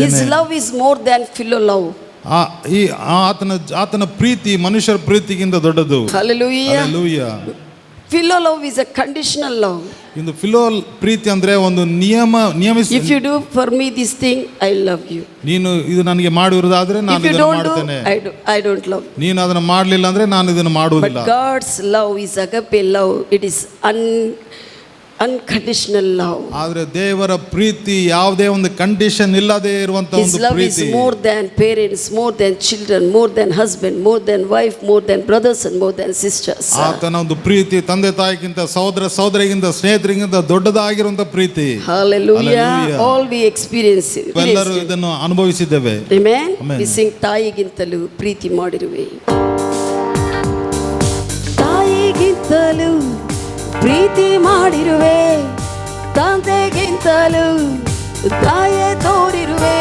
His love is more than philo love. ಆತನ ಪ್ರೀತಿ ಮನುಷ್ಯರ ಪ್ರೀತಿಗಿಂತ ದೊಡ್ಡದು. Hallelujah. Hallelujah. Philo love is a conditional love. ಇಂದು ಫಿಲೋ ಪ್ರೀತಿ ಅಂದ್ರೆ ಒಂದು ನಿಯಮಿಸಿ. If you do for me this thing, I love you. ನೀನು ಇದು ನನಗೆ ಮಾಡಿರುವುದಾದ್ರೆ ನಾನು ಇದನ್ನು ಮಾಡ್ತೇನೆ. I don't love. ನೀನು ಅದನ್ನು ಮಾಡಲಿಲ್ಲ ಅಂದ್ರೆ ನಾನು ಇದನ್ನು ಮಾಡುವುದಿಲ್ಲ. But God's love is agape love. It is unconditional love. ಆದರೆ ದೇವರ ಪ್ರೀತಿ ಯಾವುದೇ ಒಂದು ಕಂಡೀಷನ್ ಇಲ್ಲದೆ ಇರುವಂತ ಒಂದು ಪ್ರೀತಿ. His love is more than parents, more than children, more than husband, more than wife, more than brothers and more than sisters. ಆತನ ಒಂದು ಪ್ರೀತಿ ತಂದೆ ತಾಯಿಗಿಂತ ಸಹೋದರಿಗಿಂತ ಸ್ನೇಹಿತರಿಗಿಂತ ದೊಡ್ಡದಾಗಿರುವಂತ ಪ್ರೀತಿ. Hallelujah. All we experience. ಎಲ್ಲರೂ ಇದನ್ನು ಅನುಭವಿಸಿದ್ದೇವೆ. Amen. We sing ತಾಯಿಗಿಂತಲೂ ಪ್ರೀತಿ ಮಾಡಿರುವೆ. ತಾಯಿಗಿಂತಲೂ ಪ್ರೀತಿ ಮಾಡಿರುವೆ, ತಂದೆಗಿಂತಲೂ ದಯೆ ತೋರಿರುವೆ,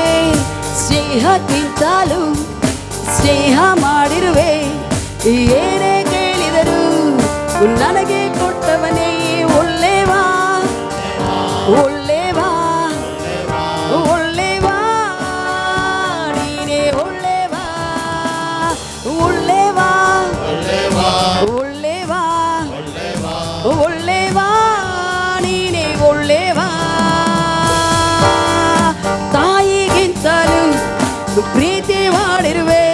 ಸ್ನೇಹಕ್ಕಿಂತಲೂ ಸ್ನೇಹ ಮಾಡಿರುವೆ. ಏನೇ ಕೇಳಿದರೂ ನನಗೆ ಕೊಟ್ಟವನೇ ಒಳ್ಳೆವಾ ಒಳ್ಳೆವಾ ಒಳ್ಳೆವಾ, ನೀನೇ ಒಳ್ಳೆವಾ ಒಳ್ಳೆವಾ ಒಳ್ಳೆವಾ ಒಳ್ಳೆವಾ, ನೀನೇ ಒಳ್ಳೆವಾ. ತಾಯಿಗಿಂತಲೂ ಪ್ರೀತಿ ಮಾಡಿರುವೆ,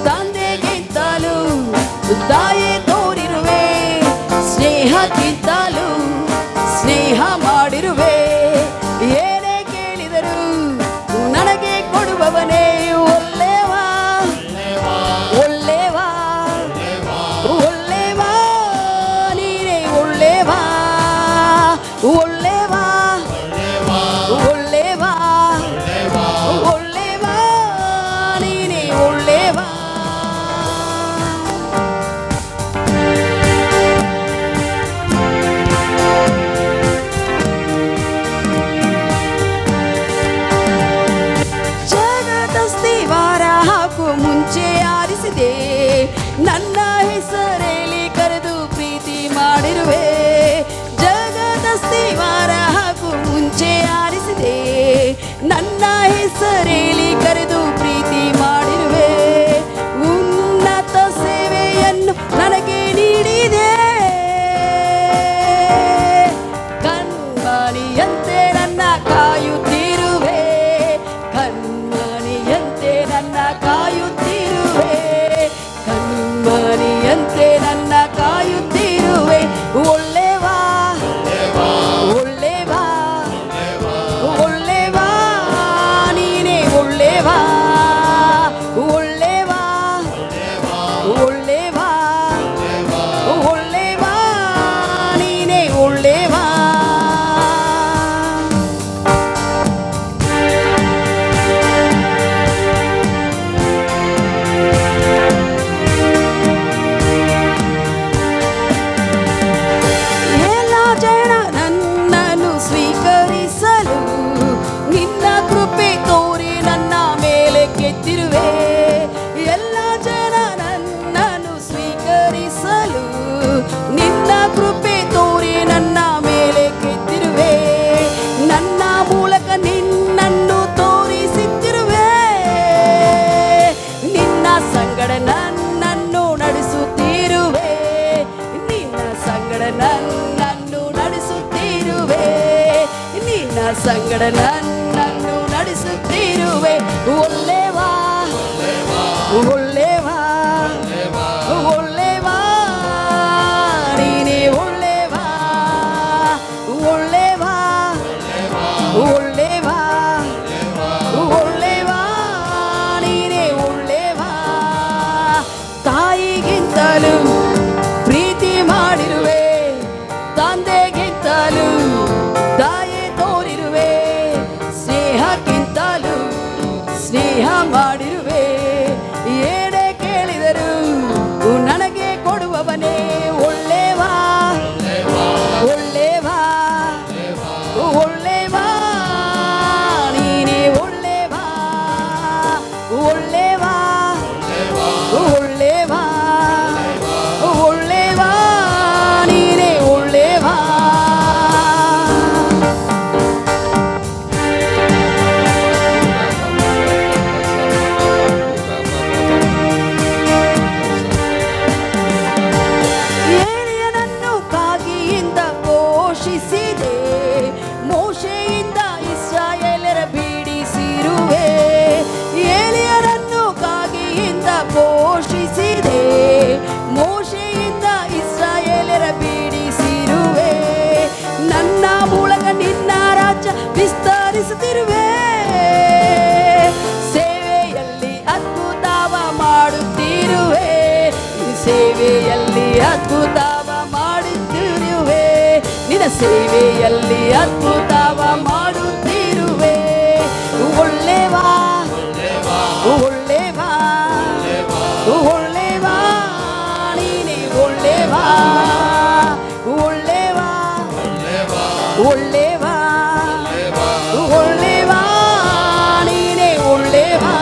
ತಂದೆಗಿಂತಲೂ ದಯೆ ತೋರಿರುವೆ, ಸ್ನೇಹಕ್ಕಿಂತಲೂ ಸ್ನೇಹ ಮಾಡಿರುವೆ. ಏನೇ ಕೇಳಿದರೂ ನನಗೆ ಕೊಡುವವನೇ ಒಳ್ಳೆವಾ ಒಳ್ಳೆವಾ ಒಳ್ಳೆವಾ, ನೀನೇ ಒಳ್ಳೆವಾ ಒಳ್ಳೆವಾ ಒಳ್ಳೆವಾ ಒಳ್ಳೆವಾ, ನೀನೇ ಒಳ್ಳೆವಾ. ಜಗದಸ್ತಿವಾರ ಹಾಕು ಮುಂಚೆ ಆರಿಸಿದೆ, ನನ್ನ ಹೆಸರೇಳಿ ಕರೆದು ಪ್ರೀತಿ ಮಾಡಿರುವೆ. ಜಗದಸ್ತಿವಾರ ಹಾಕು ಮುಂಚೆ ಆರಿಸಿದೆ, ನನ್ನ ಹೆಸರೇಳಿ ಕರೆದು ಪ್ರೀತಿ ಮಾಡಿರುವೆ. ಉನ್ನತ ಸೇವೆಯನ್ನು ನನಗೆ ನೀಡಿದೆ, ಕಣ್ಮಣಿಯಂತೆ ನನ್ನ ಕಾಯುತ್ತಿರುವೆ, ಕಣ್ಮಣಿಯಂತೆ ನನ್ನ ಕಾಯುತ್ತಿರುವೆ, ಕಣ್ಮಣಿಯಂತೆ ನನ್ನ ಕಾಯುತ್ತಿರುವೆ. ಒಳ್ಳೆವಾ ಒಳ್ಳೆವಾ ಒಳ್ಳೆವಾ, ನೀನೇ ಒಳ್ಳೆವಾ ಒಳ್ಳೆವಾ ಒಳ್ಳೆವಾ ಒಳ್ಳೆವಾ, ನೀನೇ ಒಳ್ಳೆವಾ. ಎಲ್ಲ ಜನ ನನ್ನನ್ನು ಸ್ವೀಕರಿಸಲು ನಿನ್ನ ಕೃಪೆ ತೋರಿ ನನ್ನ ಮೇಲೆ ಕೆತ್ತಿರುವೆ. ಎಲ್ಲ ಜನ ನನ್ನನ್ನು ಸ್ವೀಕರಿಸಲು ನಿನ್ನ ಕೃಪೆ ತೋರಿ ನನ್ನ ಮೇಲೆ ಕೆತ್ತಿರುವೆ. ನನ್ನ ಮೂಲಕ ನಿನ್ನನ್ನು ತೋರಿಸುತ್ತಿರುವೆ, ನಿನ್ನ ಸಂಗಡ ನನ್ನನ್ನು ನಡೆಸುತ್ತಿರುವೆ, ನಿನ್ನ ಸಂಗಡ ನನ್ನನ್ನು ನಡೆಸುತ್ತಿರುವೆ, ನಿನ್ನ ಸಂಗಡ ನನ್ನನ್ನು ನಡೆಸುತ್ತಿರುವೆ. ಒಳ್ಳೆವಾ ಒಳ್ಳೆವಾ ಒಳ್ಳೆವಾ, ನೀನೇ ಒಳ್ಳೆವಾ ಒಳ್ಳೆವಾ ಒಳ್ಳೆವಾ ಒಳ್ಳೆವಾ, ನೀನೇ ಒಳ್ಳೆವಾ. ತಾಯಿಗಿಂತಲೂ ಪ್ರೀತಿ ಮಾಡಿರುವೆ, ತಂದೆಗಿಂತಲೂ ದಯೆ ತೋರಿರುವೆ, ಸ್ನೇಹಕ್ಕಿಂತಲೂ ಸ್ನೇಹ ಮಾಡಿರುವೆ. ಅದ್ಭುತವ ಮಾಡುತ್ತಿರುವೆ, ನಿನ್ನ ಸೇವೆಯಲ್ಲಿ ಅದ್ಭುತವ ಮಾಡುತ್ತಿರುವೆ. ಒಳ್ಳೆವಾ ಒಳ್ಳೆವಾ ಒಳ್ಳೆವಾ, ನೀನೇ ಒಳ್ಳೆವಾ ಒಳ್ಳೆವಾ ಒಳ್ಳೆವಾ ಒಳ್ಳೆವಾ, ನೀನೇ ಒಳ್ಳೆವಾ.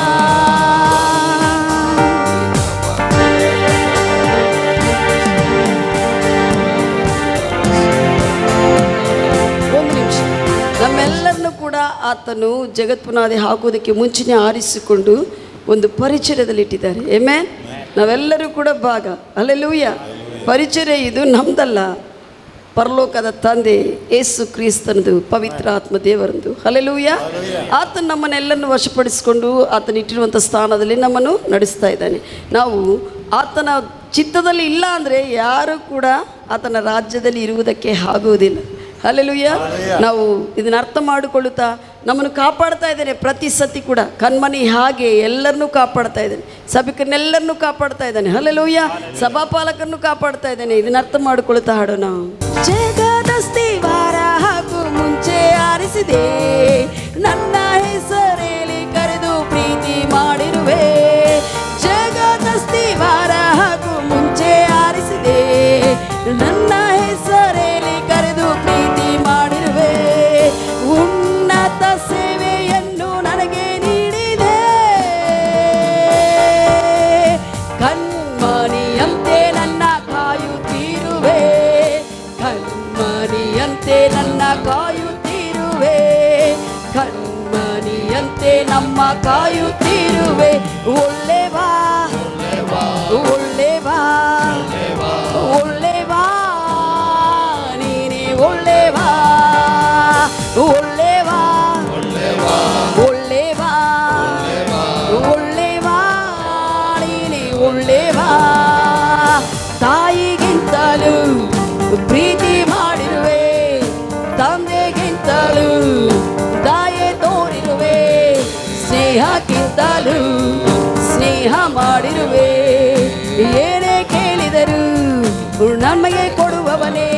ಒಂದು ನಿಮಿಷ, ನಮ್ಮೆಲ್ಲರನ್ನು ಕೂಡ ಆತನು ಜಗತ್ಪುನಾದಿ ಹಾಕುವುದಕ್ಕೆ ಮುಂಚೆನೇ ಆರಿಸಿಕೊಂಡು ಒಂದು ಪರಿಚಯದಲ್ಲಿಟ್ಟಿದ್ದಾರೆ. ಆಮೆನ್. ನಾವೆಲ್ಲರೂ ಕೂಡ ಭಾಗ. ಹಲ್ಲೆಲೂಯಾ. ಪರಿಚಯ ಇದು ನಮ್ದಲ್ಲ, ಪರಲೋಕದ ತಂದೆ ಯೇಸು ಕ್ರಿಸ್ತನದು, ಪವಿತ್ರ ಆತ್ಮ ದೇವರಂದು. ಹಲ್ಲೆಲೂಯಾ. ಆತನು ನಮ್ಮನ್ನೆಲ್ಲರನ್ನು ವಶಪಡಿಸಿಕೊಂಡು ಆತನ ಇಟ್ಟಿರುವಂಥ ಸ್ಥಾನದಲ್ಲಿ ನಮ್ಮನ್ನು ನಡೆಸ್ತಾ ಇದ್ದಾನೆ. ನಾವು ಆತನ ಚಿತ್ತದಲ್ಲಿ ಇಲ್ಲ ಅಂದರೆ ಯಾರೂ ಕೂಡ ಆತನ ರಾಜ್ಯದಲ್ಲಿ ಇರುವುದಕ್ಕೆ ಆಗುವುದಿಲ್ಲ. ಹಲ್ಲೆಲೂಯಾ. ನಾವು ಇದನ್ನು ಅರ್ಥ ಮಾಡಿಕೊಳ್ಳುತ್ತಾ ನಮ್ಮನ್ನು ಕಾಪಾಡ್ತಾ ಇದ್ದೇನೆ. ಪ್ರತಿ ಸತಿ ಕೂಡ ಕಣ್ಮನಿ ಹಾಗೆ ಎಲ್ಲರನ್ನೂ ಕಾಪಾಡ್ತಾ ಇದ್ದಾನೆ, ಸಭಿಕರನ್ನೆಲ್ಲರನ್ನೂ ಕಾಪಾಡ್ತಾ ಇದ್ದಾನೆ. ಹಲ್ಲೆಲೂಯಾ. ಸಭಾಪಾಲಕರನ್ನು ಕಾಪಾಡ್ತಾ ಇದ್ದಾನೆ. ಇದನ್ನ ಅರ್ಥ ಮಾಡಿಕೊಳ್ಳುತ್ತಾ ಹಾಡೋಣ. ಜಗದಸ್ತಿವಾರ ಹಾಗೂ ಮುಂಚೆ ಆರಿಸಿದೆ, ನನ್ನ ಹೆಸರೇಳಿ ಕರೆದು ಪ್ರೀತಿ ಮಾಡಿರುವೆ. ಜಗದಸ್ತಿವಾರ ಹಾಗೂ ಮುಂಚೆ ಆರಿಸಿದೆ, ನನ್ನ ಹೆಸರೇಳಿ ಕರೆದು ಪ್ರೀತಿ ಮಾಡಿರುವೆ. ಉನ್ನತ ಸೇವೆಯನ್ನು ನನಗೆ ನೀಡಿದೆ, ಕಣ್ಮಣಿಯಂತೆ ನನ್ನ ಕಾಯುತ್ತಿರುವೆ, ಕಣ್ಮಣಿಯಂತೆ ನನ್ನ ಕಾಯುತ್ತಿರುವೆ, ಕಣ್ಮಣಿಯಂತೆ ನಮ್ಮ ಕಾಯುತ್ತಿರುವೆ. ಒಳ್ಳೆವಾ ಒಳ್ಳೆವಾ ಒಳ್ಳೆವಾ, ನೀನೇ ಒಳ್ಳೆವಾ ಒಳ್ಳೆವಾ ಒಳ್ಳೆವಾ ಒಳ್ಳೆವಾ, ನೀನೇ ಒಳ್ಳೆವಾ. ತಾಯಿಗಿಂತಲೂ ಪ್ರೀತಿ ಮಾಡಿರುವೆ, ತಂದೆಗಿಂತಲೂ ದಯೆ ತೋರಿರುವೆ, ಸ್ನೇಹಕ್ಕಿಂತಲೂ ಸ್ನೇಹ ಮಾಡಿರುವೆ. ಏನೇ ಕೇಳಿದರು ನಮಗೆ ಕೊಡುವವನೇ,